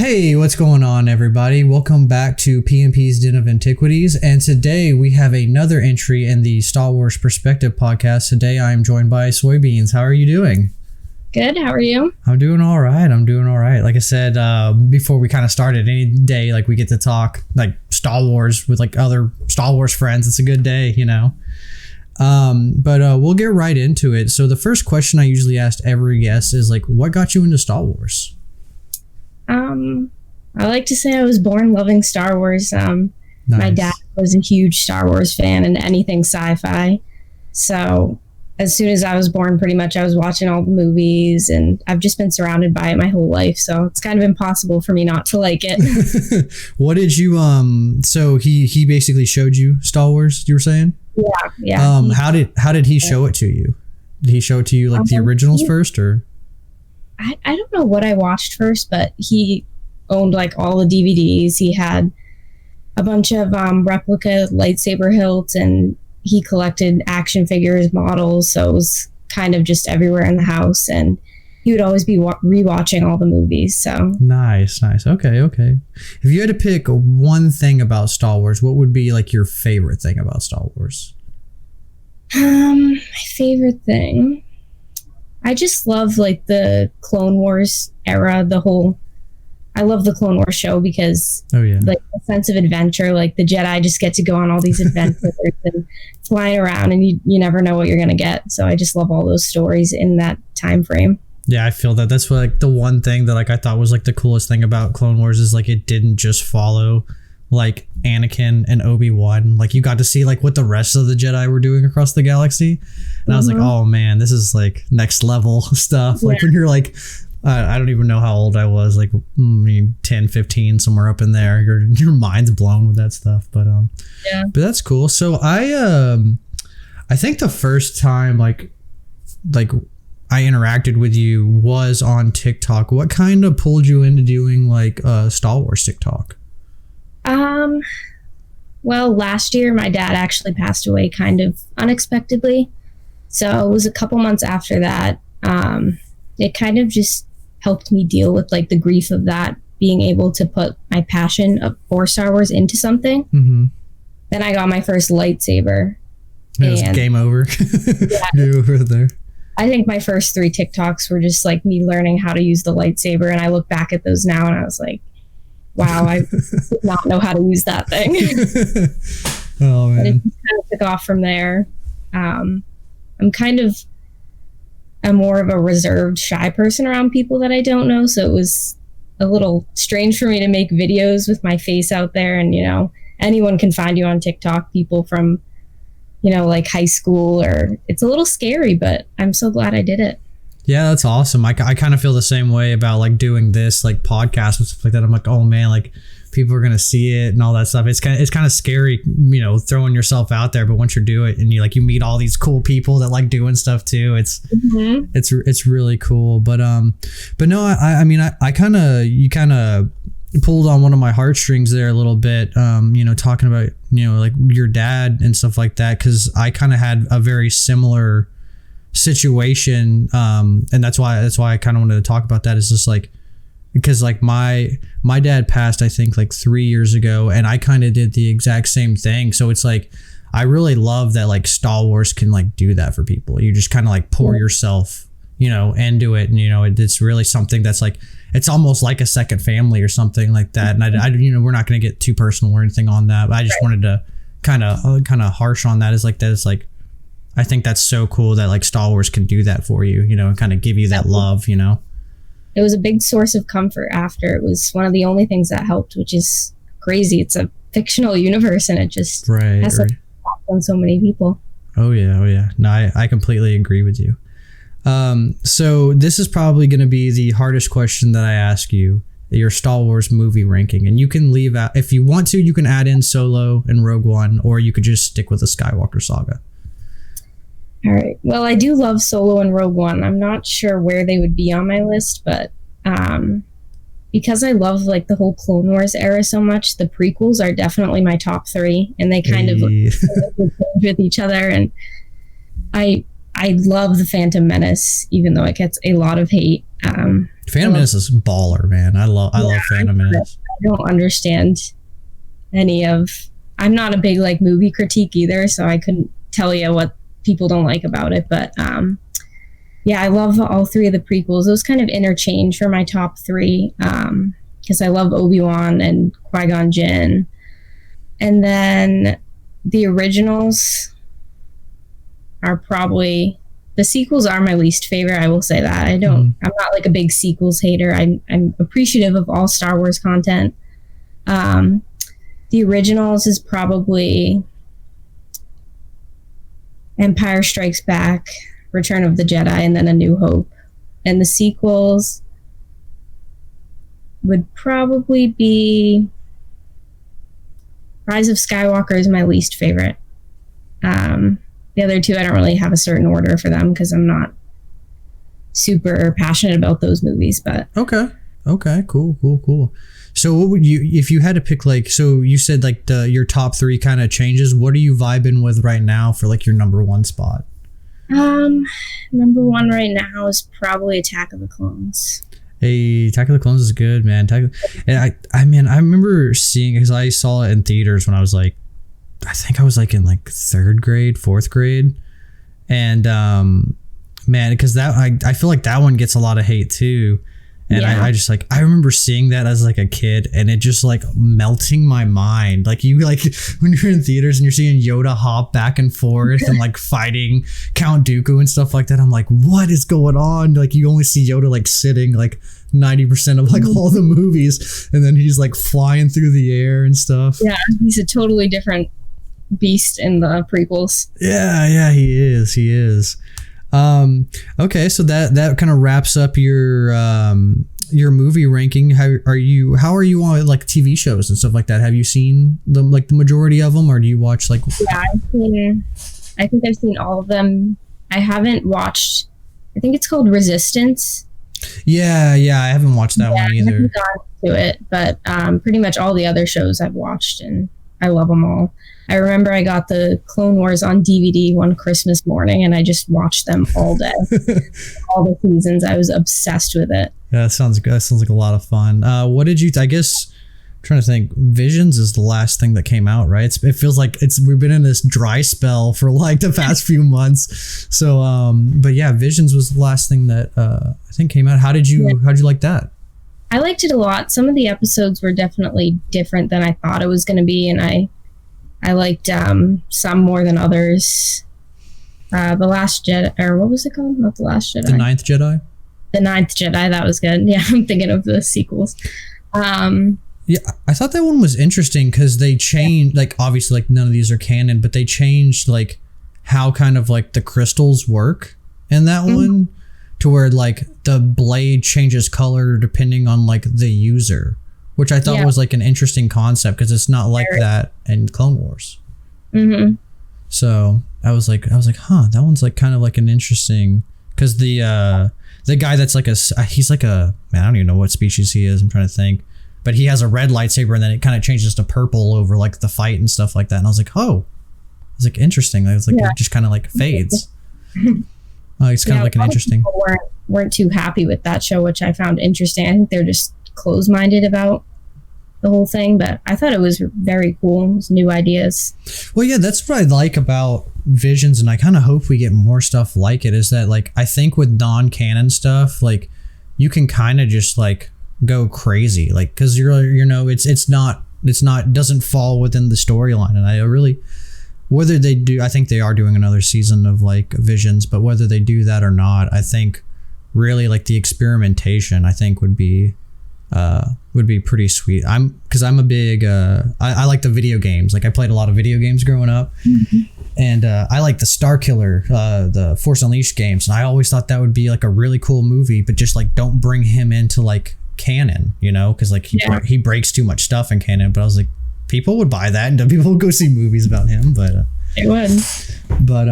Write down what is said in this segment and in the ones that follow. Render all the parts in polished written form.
Hey, what's going on, everybody? Welcome back to PMP's Den of Antiquities, and today we have another entry in the Star Wars Perspective podcast. Today I am joined by Soi.beans. How are you doing? Good. How are you? I'm doing all right. Like I said, before we kind of started, any day like we get to talk like Star Wars with like other Star Wars friends. It's a good day, you know. But we'll get right into it. So the first question I usually ask every guest is like, what got you into Star Wars? I like to say I was born loving Star Wars. Nice. My dad was a huge Star Wars fan and anything sci-fi. So as soon as I was born, pretty much I was watching all the movies, and I've just been surrounded by it my whole life. So it's kind of impossible for me not to like it. What did you, so he basically showed you Star Wars, you were saying? Yeah. How did he show it to you? Did he show it to you like the originals first, or? I don't know what I watched first, but he owned like all the DVDs. He had a bunch of replica lightsaber hilts, and he collected action figures, models. So it was kind of just everywhere in the house, and he would always be rewatching all the movies. So nice. Okay. If you had to pick one thing about Star Wars, what would be like your favorite thing about Star Wars? My favorite thing, I just love like the Clone Wars era. I love the Clone Wars show because like a sense of adventure, like the Jedi just get to go on all these adventures and flying around, and you never know what you're going to get. So I just love all those stories in that time frame. Yeah, I feel that. That's what, like the one thing that like I thought was like the coolest thing about Clone Wars is like it didn't just follow like Anakin and Obi-Wan. Like you got to see like what the rest of the Jedi were doing across the galaxy. And I was like, oh man, this is like next level stuff. Like when you're like, I don't even know how old I was, like 10, 15, somewhere up in there. Your mind's blown with that stuff. But but that's cool. So I think the first time like I interacted with you was on TikTok. What kind of pulled you into doing like Star Wars TikTok? Well, last year my dad actually passed away kind of unexpectedly. So it was a couple months after that. It kind of just helped me deal with like the grief of that, being able to put my passion for Star Wars into something. Mm-hmm. Then I got my first lightsaber. It was game over. Game over there. I think my first 3 TikToks were just like me learning how to use the lightsaber. And I look back at those now and I was like, wow, I did not know how to use that thing. Oh, man. But it just kind of took off from there. I'm more of a reserved, shy person around people that I don't know. So it was a little strange for me to make videos with my face out there. And, you know, anyone can find you on TikTok, people from, you know, like high school, or it's a little scary, but I'm so glad I did it. Yeah, that's awesome. I kind of feel the same way about like doing this like podcast and stuff like that. I'm like, oh man, like people are gonna see it and all that stuff. It's kind of scary, you know, throwing yourself out there. But once you do it and you meet all these cool people that like doing stuff too, it's really cool. But no, I mean you kind of pulled on one of my heartstrings there a little bit. You know, talking about like your dad and stuff like that, because I kind of had a very similar situation, and that's why I kind of wanted to talk about that. Is just like, because like my dad passed I think like 3 years ago, and I kind of did the exact same thing. So it's like I really love that like Star Wars can like do that for people. You just kind of like pour yourself into it, and it's really something that's like, it's almost like a second family or something like that. And I we're not going to get too personal or anything on that, but I just wanted to kind of harsh on that. Is like that is like, I think that's so cool that like Star Wars can do that for you, and kind of give you that love, It was a big source of comfort after. It was one of the only things that helped, which is crazy. It's a fictional universe, and it just has an impact on so many people. Oh yeah. No, I completely agree with you. So this is probably going to be the hardest question that I ask you, your Star Wars movie ranking. And you can leave out, if you want to, you can add in Solo and Rogue One, or you could just stick with the Skywalker saga. All right. Well, I do love Solo and Rogue One. I'm not sure where they would be on my list, but because I love like the whole Clone Wars era so much, the prequels are definitely my top 3, and they kind of with each other. And I I love the Phantom Menace, even though it gets a lot of hate. Phantom Menace is baller, man. I love Phantom Menace. I don't understand any of. I'm not a big like movie critique either, so I couldn't tell you what people don't like about it. But yeah, I love all three of the prequels. Those kind of interchange for my top three because I love Obi-Wan and Qui-Gon Jinn, and then the originals are probably. The sequels are my least favorite. I will say that. I'm not like a big sequels hater. I'm appreciative of all Star Wars content. The originals is probably Empire Strikes Back, Return of the Jedi, and then A New Hope. And the sequels would probably be Rise of Skywalker is my least favorite. The other two, I don't really have a certain order for them because I'm not super passionate about those movies. But okay, cool. So what would you, if you had to pick, like, so you said like your top three kind of changes. What are you vibing with right now for like your number one spot? Number one right now is probably Attack of the Clones. Hey, Attack of the Clones is good, man. And I remember seeing, because I saw it in theaters when I was like, I think I was like in like third grade, fourth grade. And man, because that I feel like that one gets a lot of hate too. And yeah. I just like, I remember seeing that as like a kid and it just like melting my mind. Like you, like when you're in theaters and you're seeing Yoda hop back and forth and like fighting Count Dooku and stuff like that. I'm like, what is going on? Like you only see Yoda like sitting like 90% of like all the movies. And then he's like flying through the air and stuff. Yeah, he's a totally different beast in the prequels. Yeah, he is. Okay, so that kind of wraps up your movie ranking. How are you on like TV shows and stuff like that? Have you seen the majority of them, or do you watch like? Yeah, I think I've seen all of them. I haven't watched. I think it's called Resistance. Yeah, I haven't watched that one either. I haven't gone to it, but pretty much all the other shows I've watched and I love them all. I remember I got the Clone Wars on DVD one Christmas morning and I just watched them all day. All the seasons. I was obsessed with it. Yeah, that sounds good. That sounds like a lot of fun. What did you, I guess, I'm trying to think, Visions is the last thing that came out, right? It feels like we've been in this dry spell for like the past few months. So, but yeah, Visions was the last thing that I think came out. How'd you like that? I liked it a lot. Some of the episodes were definitely different than I thought it was going to be. And I liked some more than others. The Last Jedi, or what was it called? Not The Last Jedi. The Ninth Jedi? The Ninth Jedi, that was good. Yeah, I'm thinking of the sequels. Yeah, I thought that one was interesting because they changed, like, obviously, like, none of these are canon, but they changed, like, how kind of, like, the crystals work in that one to where, like, the blade changes color depending on, like, the user. Which I thought was like an interesting concept because it's not like that in Clone Wars. Mm-hmm. So I was like, huh, that one's like kind of like an interesting, because the guy that's like he's like a, man, I don't even know what species he is. I'm trying to think, but he has a red lightsaber and then it kind of changes to purple over like the fight and stuff like that. And I was like, oh, it's like interesting. It's like it just kind of like fades. It's kind of like an interesting. People weren't too happy with that show, which I found interesting. I think they're just closed-minded about the whole thing, but I thought it was very cool. It was new ideas. Well, yeah, that's what I like about Visions, and I kind of hope we get more stuff like it, is that like I think with non-canon stuff, like you can kind of just like go crazy, like because it's not doesn't fall within the storyline. And I really, whether they do, I think they are doing another season of like Visions, but whether they do that or not, I think really like the experimentation I think would be pretty sweet. I'm a big I like the video games. Like I played a lot of video games growing up, and I like the Starkiller, the Force Unleashed games, and I always thought that would be like a really cool movie, but just like don't bring him into like canon, because like he breaks too much stuff in canon. But I was like, people would buy that and people would go see movies about him, but they would. But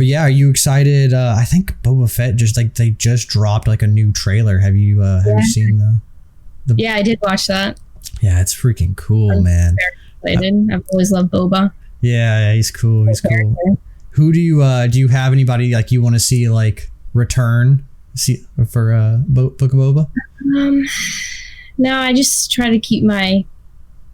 yeah, are you excited? I think Boba Fett they just dropped like a new trailer. Have you seen the? Yeah, I did watch that. Yeah, it's freaking cool, man. Very excited. I've always loved Boba. Yeah, he's cool. He's cool. Who do you have anybody like you want to see like return for Book of Boba? No, I just try to keep my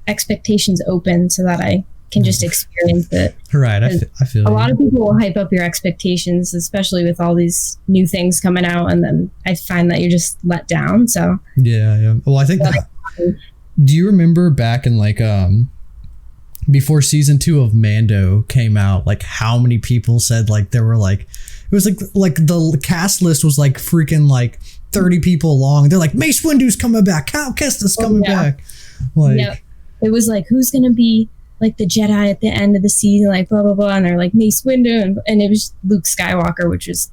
expectations open so that I can just experience it. Right, I feel a lot of people will hype up your expectations, especially with all these new things coming out, and then I find that you're just let down. So yeah. Well, I think do you remember back in like before season 2 of Mando came out, like how many people said like there were like it was like the cast list was like freaking like 30 people long. They're like Mace Windu's coming back, Cal Kestis coming back. Like it was like who's gonna be like the Jedi at the end of the season, like blah blah blah, and they're like Mace Windu, and it was Luke Skywalker, which was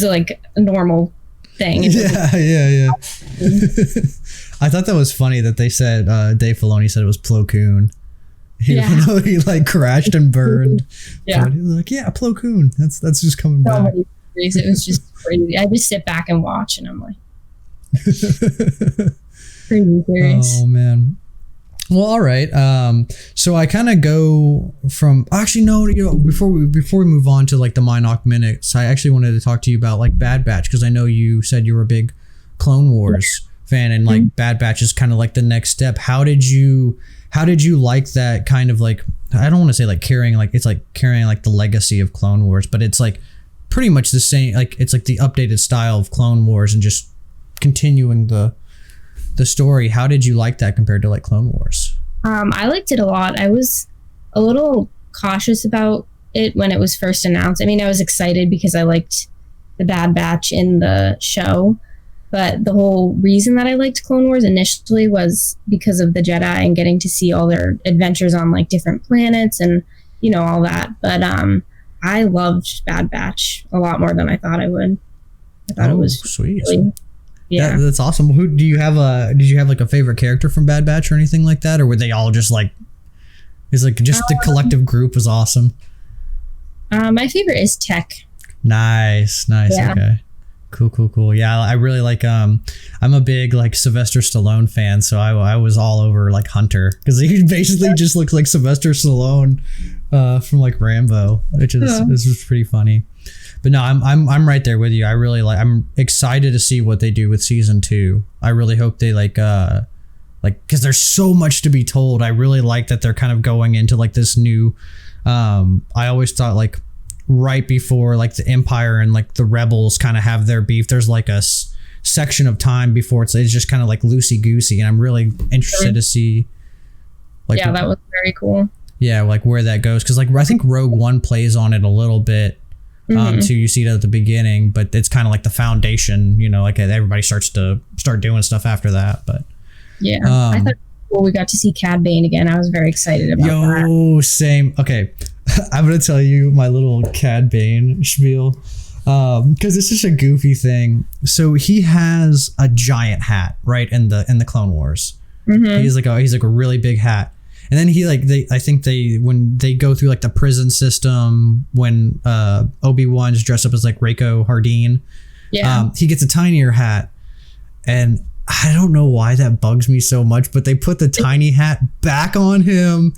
like a normal thing. Yeah. I thought that was funny that they said Dave Filoni said it was Plo Koon, even though he like crashed and burned. But he was like, Plo Koon, that's just coming back. It was just crazy. I just sit back and watch, and I'm like, crazy series. Oh man. Well, all right. So I kind of go from before we move on to like the Minoc minutes, I actually wanted to talk to you about like Bad Batch, because I know you said you were a big Clone Wars fan, and like Bad Batch is kind of like the next step. How did you like that kind of like, I don't want to say like carrying like the legacy of Clone Wars, but it's like pretty much the same, like it's like the updated style of Clone Wars and just continuing the story. How did you like that compared to like Clone Wars? I liked it a lot. I was a little cautious about it when it was first announced. I mean, I was excited because I liked the Bad Batch in the show, but the whole reason that I liked Clone Wars initially was because of the Jedi and getting to see all their adventures on like different planets and all that. But I loved Bad Batch a lot more than I thought I would. I thought it was sweet. Really, yeah, that's awesome. Who did you have like a favorite character from Bad Batch or anything like that, or were they all just like? It's like just the collective group was awesome. My favorite is Tech. Nice. Yeah. Okay. Cool. Yeah, I really like. I'm a big like Sylvester Stallone fan, so I was all over like Hunter, because he basically just looks like Sylvester Stallone from like Rambo, which is this was pretty funny. But no, I'm right there with you. I'm excited to see what they do with season 2. I really hope they like because there's so much to be told. I really like that they're kind of going into like this new. I always thought like right before like the Empire and like the Rebels kind of have their beef, there's like a section of time before it's just kind of like loosey goosey, and I'm really interested to see. Like that was very cool. Yeah, like where that goes, because like I think Rogue One plays on it a little bit. So you see it at the beginning, but it's kind of like the foundation, like everybody starts doing stuff after that. But I thought we got to see Cad Bane again. I was very excited about that. Same. Okay, I'm gonna tell you my little Cad Bane spiel, because it's just a goofy thing. So he has a giant hat, right, in the Clone Wars. He's like a really big hat. And then when they go through like the prison system, when Obi-Wan's dressed up as like Reiko Hardeen, he gets a tinier hat, and I don't know why that bugs me so much, but they put the tiny hat back on him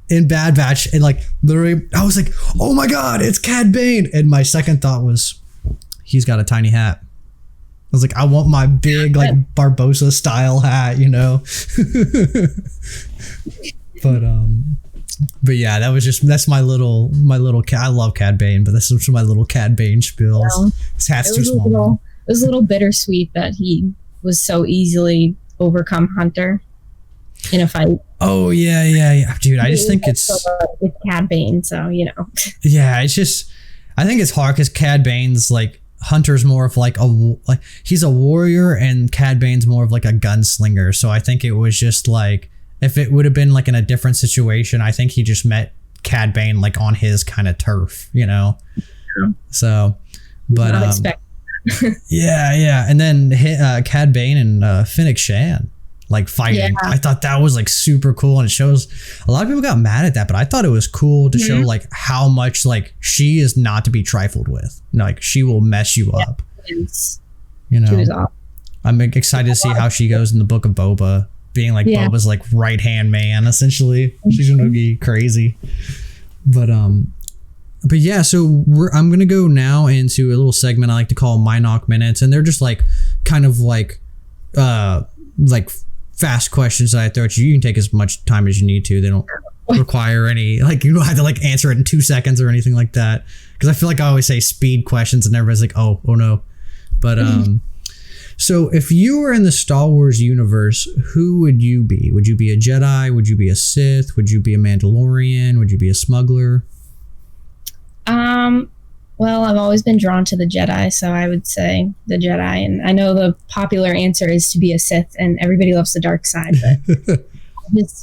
in Bad Batch, and like literally I was like, oh my god, it's Cad Bane, and my second thought was he's got a tiny hat. I was like, I want my big like Barbossa style hat, But yeah, that's my little I love Cad Bane, but this is my little Cad Bane spiel. His hat's too small. It was a little bittersweet that he was so easily overcome Hunter in a fight. Oh yeah, dude. I just think it's Cad Bane, so Yeah, it's just I think it's hard because Cad Bane's like Hunter's more of like he's a warrior, and Cad Bane's more of like a gunslinger. So I think it was just like, if it would have been like in a different situation, I think he just met Cad Bane like on his kind of turf, So, but yeah, and then Cad Bane and Fennec Shan like fighting. I thought that was like super cool, and it shows a lot of people got mad at that, but I thought it was cool to show like how much like she is not to be trifled with. Like she will mess you up. She was awesome. I'm excited to see how she goes in the Book of Boba, being like Boba's like right hand man essentially. She's gonna be crazy. But But yeah, so I'm gonna go now into a little segment I like to call My Knock Minutes, and they're just like kind of like fast questions that I throw at you. You can take as much time as you need to. They don't require any like you don't have to like answer it in 2 seconds or anything like that. Because I feel like I always say speed questions, and everybody's like, oh no. But so if you were in the Star Wars universe, who would you be? Would you be a Jedi? Would you be a Sith? Would you be a Mandalorian? Would you be a smuggler? Well, I've always been drawn to the Jedi, so I would say the Jedi. And I know the popular answer is to be a Sith, and everybody loves the dark side, but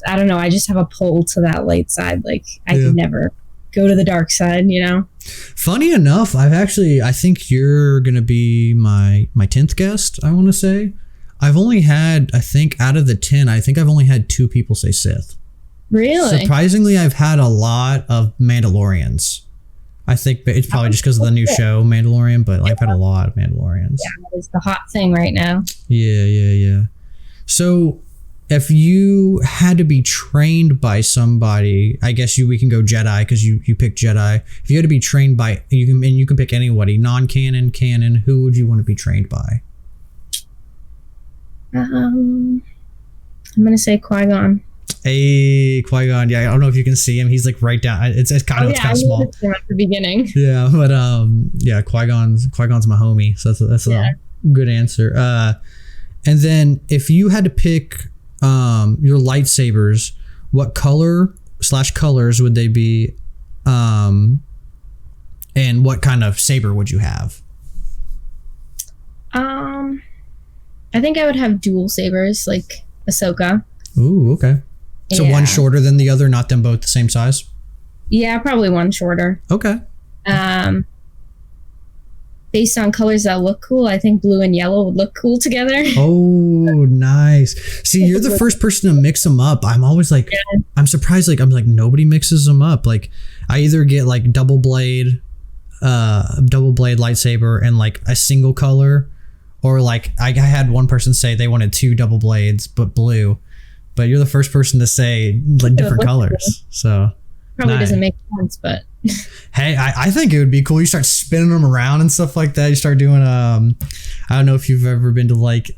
I don't know. I just have a pull to that light side. Like I could never go to the dark side, you know? Funny enough, I think you're going to be my 10th guest, I want to say. I've only had, I think out of the 10, I think I've only had 2 people say Sith. Really? Surprisingly, I've had a lot of Mandalorians. I think it's probably just because of the new show, Mandalorian, but I've had a lot of Mandalorians. Yeah, it's the hot thing right now. Yeah. So if you had to be trained by somebody, I guess we can go Jedi because you picked Jedi. If you had to be trained by, you can pick anybody, non-canon, canon, who would you want to be trained by? I'm going to say Qui-Gon. Hey, Qui-Gon. Yeah, I don't know if you can see him. He's like right down. It's kind of small. At the beginning. Yeah, but yeah, Qui-Gon's my homie. So that's a good answer. And then if you had to pick your lightsabers, what colors would they be? And what kind of saber would you have? I think I would have dual sabers like Ahsoka. Ooh, okay. So one shorter than the other, not them both the same size? Yeah, probably one shorter. Okay. Based on colors that look cool, I think blue and yellow would look cool together. Oh, nice. See, you're the first person to mix them up. I'm always like, I'm surprised. Like, I'm like, nobody mixes them up. Like, I either get like double blade lightsaber and like a single color, or like I had one person say they wanted 2 double blades but blue. But you're the first person to say like different colors. So probably doesn't make sense, but hey, I think it would be cool. You start spinning them around and stuff like that. You start doing I don't know if you've ever been to like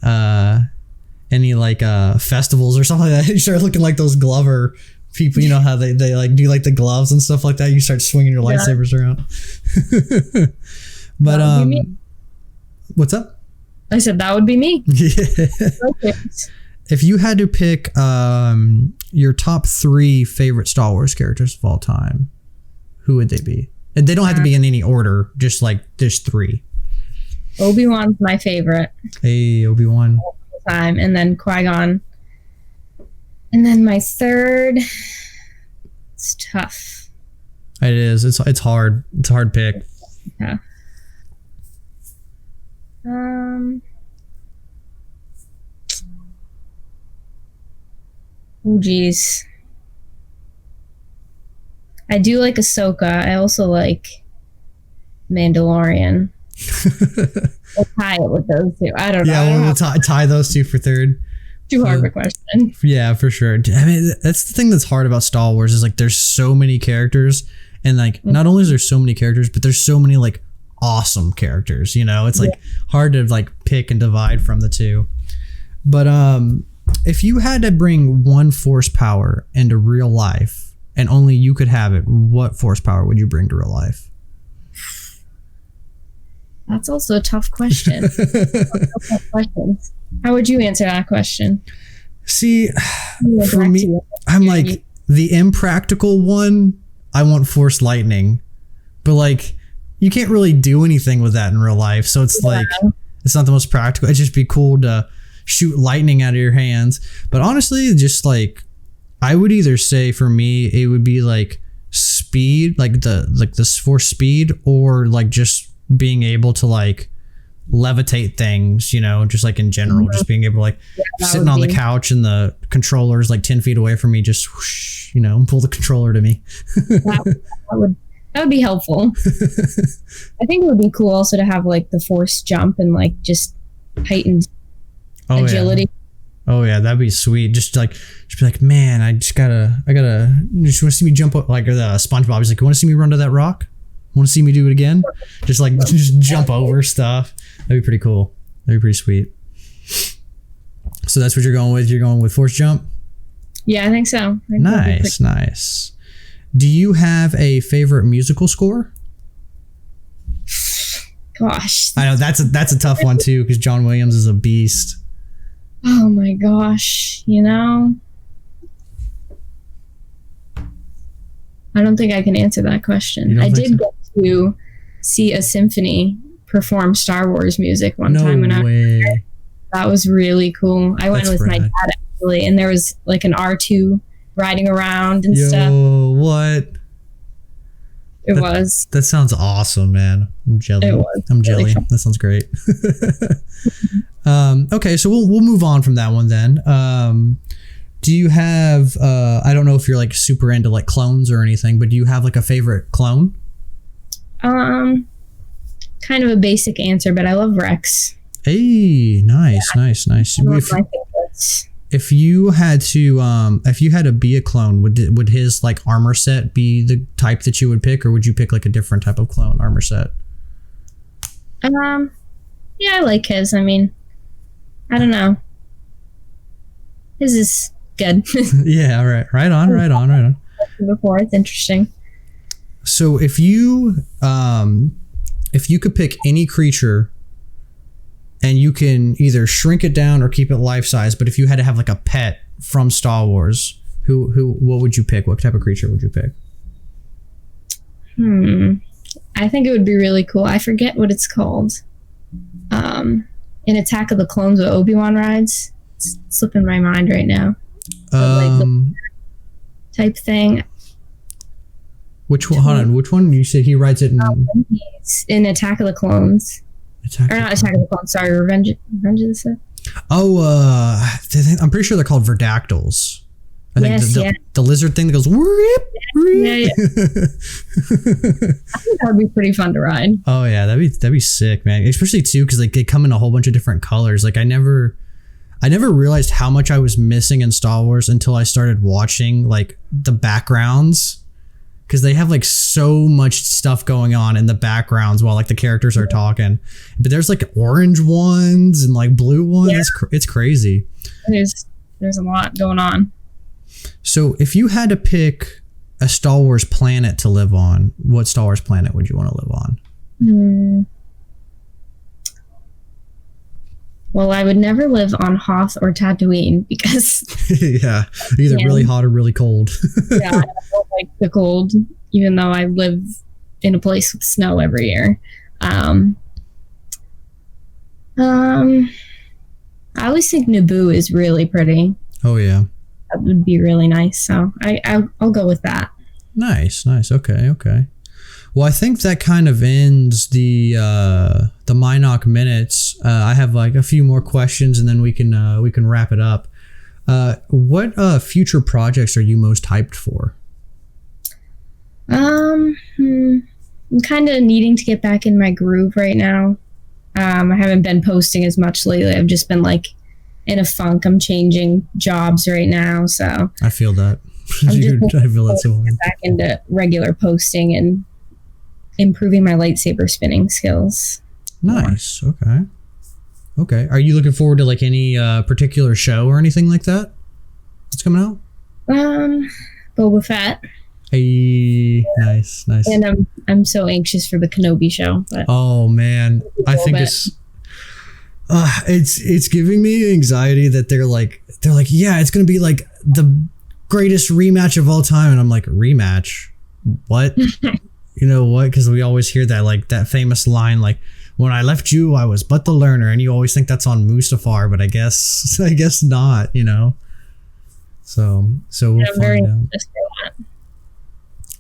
any like festivals or something like that. You start looking like those Glover people, you know how they like do like the gloves and stuff like that. You start swinging your lightsabers around. But what's up? I said that would be me. Yeah. Okay. If you had to pick your top 3 favorite Star Wars characters of all time, who would they be? And they don't have to be in any order, just like there's 3. Obi-Wan's my favorite. Hey, Obi-Wan. Time, and then Qui-Gon. And then my third, it's tough. It is. It's hard. It's a hard pick. Yeah. Oh, geez. I do like Ahsoka. I also like Mandalorian. We'll tie it with those 2. I don't know. Yeah, we'll tie those 2 for third. Too hard of a question. Yeah, for sure. I mean, that's the thing that's hard about Star Wars is like there's so many characters, and like not only is there so many characters, but there's so many like awesome characters. You know, it's like hard to like pick and divide from the 2. But if you had to bring one force power into real life and only you could have it, what force power would you bring to real life? That's also a tough question. How would you answer that question? See, for me, I'm like the impractical one. I want force lightning, but like you can't really do anything with that in real life. So it's like, it's not the most practical. It'd just be cool to shoot lightning out of your hands. But honestly, just like I would either say for me, it would be like speed, like the force speed, or like just being able to like levitate things, you know, just like in general, just being able to like sitting on the couch and the controller's like 10 feet away from me, just whoosh, you know, pull the controller to me. that would be helpful. I think it would be cool also to have like the force jump and like just heightened agility. Oh yeah, that'd be sweet. Just be like, man, I just want to see me jump up like the SpongeBob. He's like, you want to see me run to that rock? Want to see me do it again? Just jump over stuff. That'd be pretty cool. That'd be pretty sweet. So that's what you're going with. You're going with force jump? Yeah, I think so. Nice. Do you have a favorite musical score? Gosh. I know that's a tough one too, because John Williams is a beast. Oh my gosh. I don't think I can answer that question. I did get to see a symphony perform Star Wars music one time. That was really cool. I went with my dad actually, and there was like an R2 riding around and stuff. What? That sounds awesome, man. I'm jelly. I'm jelly. Really, that sounds great. Okay, so we'll move on from that one then. Do you have I don't know if you're like super into like clones or anything, but do you have like a favorite clone? Kind of a basic answer, but I love Rex. Hey, nice. If you had to be a clone, would his like armor set be the type that you would pick, or would you pick like a different type of clone armor set? Yeah, I like his. I mean, I don't know. His is good. Yeah, right on. Before, it's interesting. So if you could pick any creature, and you can either shrink it down or keep it life size, but if you had to have like a pet from Star Wars, what would you pick? What type of creature would you pick? I think it would be really cool. I forget what it's called. In Attack of the Clones with Obi-Wan rides. It's slipping my mind right now. Type thing. Which one? Hold on. Which one? You said he rides it in Attack of the Clones. Attack of the Clones. Sorry, Revenge of the Sith. I'm pretty sure they're called verdactyls. I think the lizard thing that goes. Yeah. I think that would be pretty fun to ride. Oh yeah, that'd be sick, man. Especially too, because like they come in a whole bunch of different colors. Like I never realized how much I was missing in Star Wars until I started watching like the backgrounds. Because they have like so much stuff going on in the backgrounds while like the characters are talking, but there's like orange ones and like blue ones. Yeah. It's crazy. There's a lot going on. So if you had to pick a Star Wars planet to live on, what Star Wars planet would you want to live on? Well, I would never live on Hoth or Tatooine because yeah, either really hot or really cold. Yeah, I don't like the cold, even though I live in a place with snow every year. I always think Naboo is really pretty. Oh yeah, that would be really nice. So I'll go with that. Nice. Okay. Well, I think that kind of ends the Minoc minutes. I have like a few more questions, and then we can wrap it up. What future projects are you most hyped for? I'm kind of needing to get back in my groove right now. I haven't been posting as much lately. I've just been like in a funk. I'm changing jobs right now, so I feel that. I feel that so hard. Get back into regular posting and improving my lightsaber spinning skills. Nice. Okay. Are you looking forward to like any particular show or anything like that that's coming out? Boba Fett. Hey, nice. And I'm so anxious for the Kenobi show. But oh man, I think it's giving me anxiety that they're like yeah, it's gonna be like the greatest rematch of all time, and I'm like, rematch? What? You know what? Because we always hear that famous line, like, when I left you, I was but the learner, and you always think that's on Mustafar, but I guess not, you know. So we'll find out.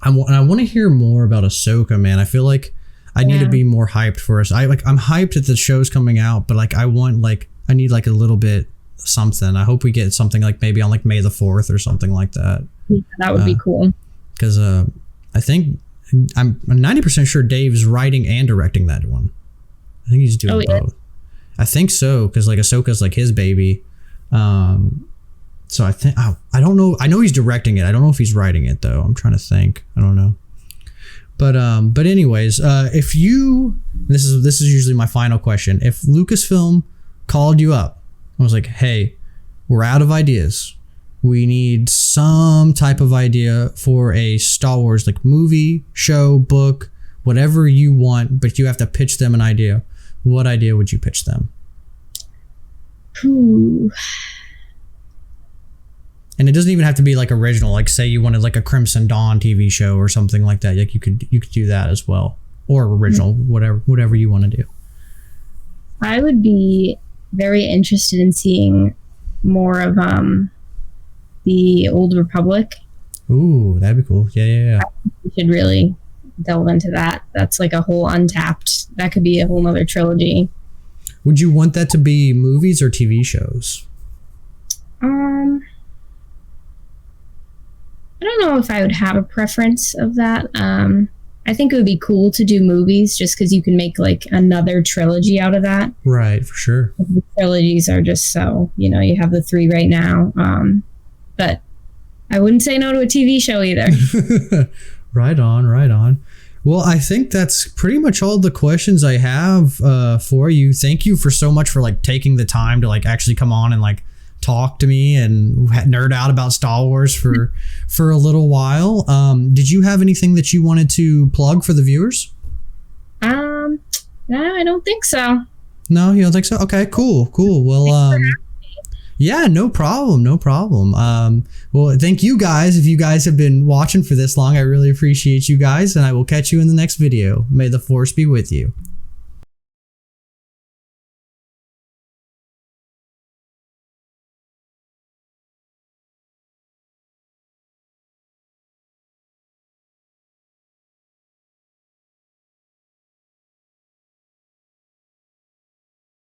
I want to hear more about Ahsoka, man. I feel like I need to be more hyped for us. I'm hyped that the show's coming out, but like I need like a little bit something. I hope we get something like maybe on like May the 4th or something like that. Yeah, that would be cool. Because I think I'm 90% sure Dave's writing and directing that one. I think he's doing both. I think so, because like Ahsoka's like his baby. So I think I don't know. I know he's directing it. I don't know if he's writing it though. I'm trying to think. I don't know. But anyways, if you, this is usually my final question. If Lucasfilm called you up and was like, hey, we're out of ideas. We need some type of idea for a Star Wars like movie, show, book, whatever you want, but you have to pitch them an idea. What idea would you pitch them? Ooh. And it doesn't even have to be like original. Like say you wanted like a Crimson Dawn TV show or something like that. Like you could do that as well, or original, whatever you want to do. I would be very interested in seeing more of the Old Republic. Ooh, that'd be cool. Yeah. We should really delve into that. That's like a whole untapped. That could be a whole nother trilogy. Would you want that to be movies or TV shows? I don't know if I would have a preference of that. I think it would be cool to do movies just because you can make like another trilogy out of that. Right, for sure. The trilogies are just so, you have the 3 right now. But I wouldn't say no to a TV show either. Right on. Well, I think that's pretty much all the questions I have for you. Thank you for so much for like taking the time to like actually come on and like talk to me and nerd out about Star Wars for a little while. Did you have anything that you wanted to plug for the viewers? No, I don't think so. No, you don't think so? Okay, cool. Well, yeah, no problem. Well, thank you guys. If you guys have been watching for this long, I really appreciate you guys, and I will catch you in the next video. May the Force be with you.